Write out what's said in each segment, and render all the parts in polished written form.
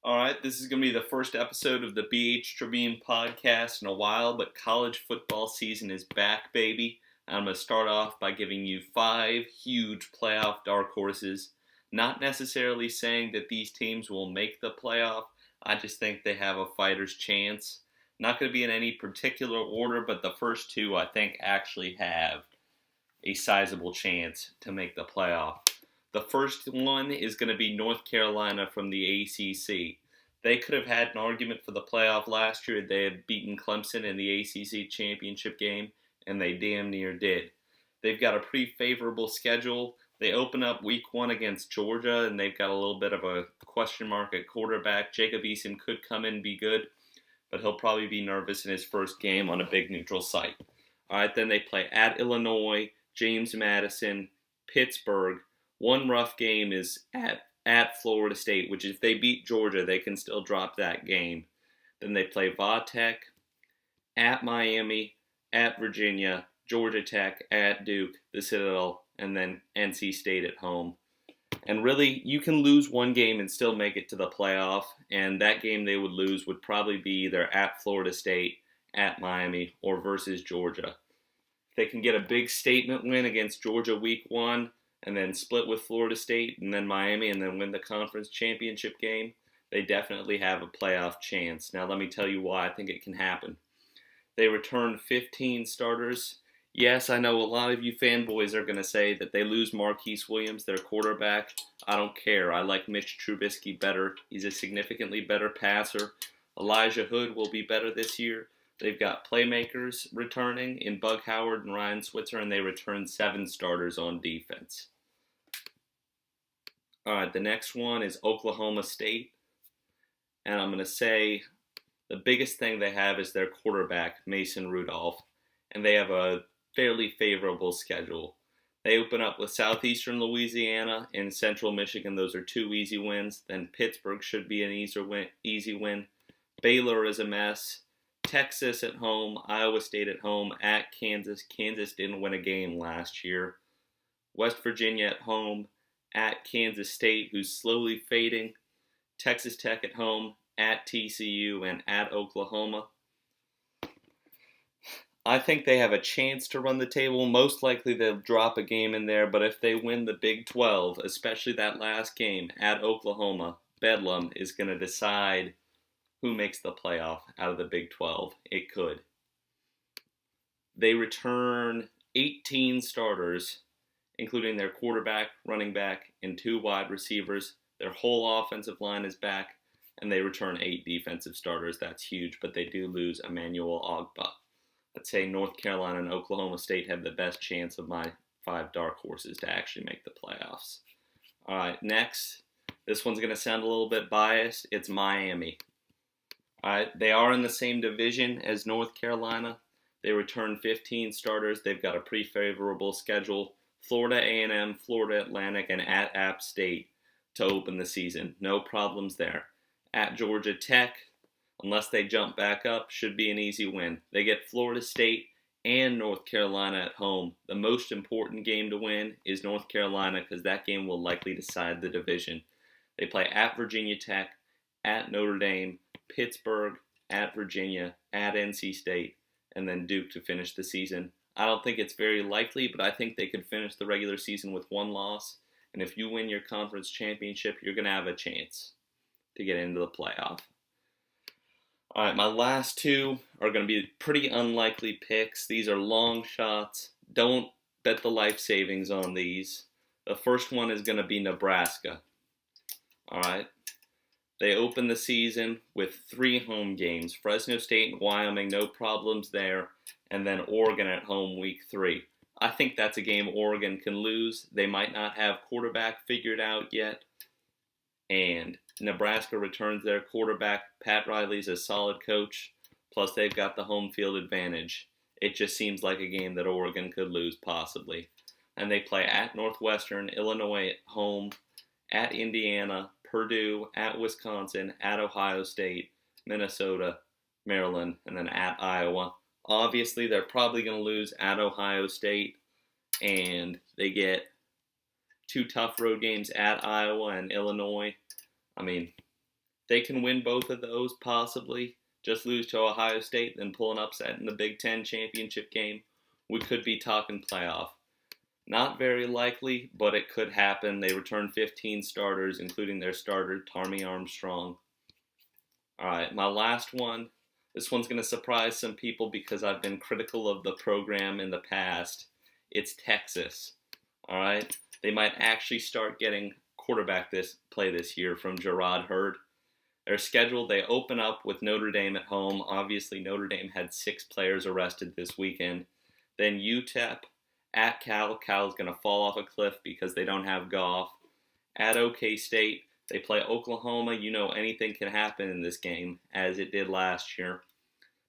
All right, this is going to be the first episode of the BH Tribune podcast in a while, but college football season is back, baby. I'm going to start off by giving you 5 huge playoff dark horses. Not necessarily saying that these teams will make the playoff. I just think they have a fighter's chance. Not going to be in any particular order, but the first 2 I think actually have a sizable chance to make the playoff. The first one is going to be North Carolina from the ACC. They could have had an argument for the playoff last year. They had beaten Clemson in the ACC championship game, and they damn near did. They've got a pretty favorable schedule. They open up week 1 against Georgia, and they've got a little bit of a question mark at quarterback. Jacob Eason could come in and be good, but he'll probably be nervous in his first game on a big neutral site. All right, then they play at Illinois, James Madison, Pittsburgh. One rough game is at Florida State, which if they beat Georgia, they can still drop that game. Then they play Va-Tech, at Miami, at Virginia, Georgia Tech, at Duke, the Citadel, and then NC State at home. And really, you can lose one game and still make it to the playoff, and that game they would lose would probably be either at Florida State, at Miami, or versus Georgia. If they can get a big statement win against Georgia week 1, and then split with Florida State and then Miami and then win the conference championship game, they definitely have a playoff chance. Now let me tell you why I think it can happen. They return 15 starters. Yes, I know a lot of you fanboys are going to say that they lose Marquise Williams, their quarterback. I don't care. I like Mitch Trubisky better. He's a significantly better passer. Elijah Hood will be better this year. They've got playmakers returning in Bug Howard and Ryan Switzer, and they return 7 starters on defense. All right, the next one is Oklahoma State. And I'm going to say the biggest thing they have is their quarterback, Mason Rudolph. And they have a fairly favorable schedule. They open up with Southeastern Louisiana and Central Michigan. Those are 2 easy wins. Then Pittsburgh should be an easy win. Baylor is a mess. Texas at home, Iowa State at home, at Kansas. Kansas didn't win a game last year. West Virginia at home, at Kansas State, who's slowly fading. Texas Tech at home, at TCU, and at Oklahoma. I think they have a chance to run the table. Most likely they'll drop a game in there, but if they win the Big 12, especially that last game at Oklahoma, Bedlam is going to decide who makes the playoff out of the Big 12. It could. They return 18 starters, including their quarterback, running back, and 2 wide receivers. Their whole offensive line is back, and they return 8 defensive starters. That's huge, but they do lose Emmanuel Ogbah. Let's say North Carolina and Oklahoma State have the best chance of my 5 dark horses to actually make the playoffs. All right, next. This one's going to sound a little bit biased. It's Miami. They are in the same division as North Carolina. They return 15 starters. They've got a pretty favorable schedule. Florida A&M, Florida Atlantic, and at App State to open the season. No problems there. At Georgia Tech, unless they jump back up, should be an easy win. They get Florida State and North Carolina at home. The most important game to win is North Carolina because that game will likely decide the division. They play at Virginia Tech, at Notre Dame, Pittsburgh, at Virginia, at NC State, and then Duke to finish the season. I don't think it's very likely, but I think they could finish the regular season with 1 loss. And if you win your conference championship, you're going to have a chance to get into the playoff. All right, my last 2 are going to be pretty unlikely picks. These are long shots. Don't bet the life savings on these. The first one is going to be Nebraska. All right. They open the season with 3 home games. Fresno State and Wyoming, no problems there. And then Oregon at home week 3. I think that's a game Oregon can lose. They might not have quarterback figured out yet. And Nebraska returns their quarterback. Pat Riley's a solid coach. Plus they've got the home field advantage. It just seems like a game that Oregon could lose possibly. And they play at Northwestern, Illinois at home, at Indiana, Purdue, at Wisconsin, at Ohio State, Minnesota, Maryland, and then at Iowa. Obviously, they're probably going to lose at Ohio State, and they get 2 tough road games at Iowa and Illinois. I mean, They can win both of those, possibly. Just lose to Ohio State, then pull an upset in the Big Ten championship game. We could be talking playoff. Not very likely, but it could happen. They return 15 starters, including their starter, Tarmy Armstrong. All right, my last one. This one's going to surprise some people because I've been critical of the program in the past. It's Texas. All right, they might actually start getting quarterback play this year from Gerard Hurd. Their schedule, they open up with Notre Dame at home. Obviously, Notre Dame had 6 players arrested this weekend. Then UTEP at Cal. Cal's going to fall off a cliff because they don't have Goff. At OK State, they play Oklahoma. You know anything can happen in this game, as it did last year.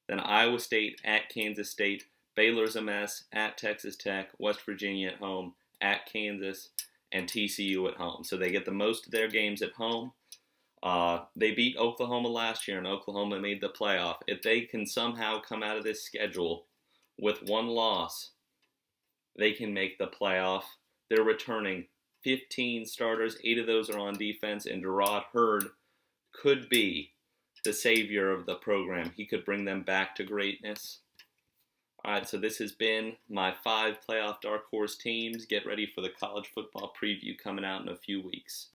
Then Iowa State at Kansas State. Baylor's a mess. At Texas Tech. West Virginia at home. At Kansas. And TCU at home. So they get the most of their games at home. They beat Oklahoma last year, and Oklahoma made the playoff. If they can somehow come out of this schedule with 1 loss, they can make the playoff. They're returning 15 starters. 8 of those are on defense, and Gerard Hurd could be the savior of the program. He could bring them back to greatness. All right, so this has been my 5 playoff dark horse teams. Get ready for the college football preview coming out in a few weeks.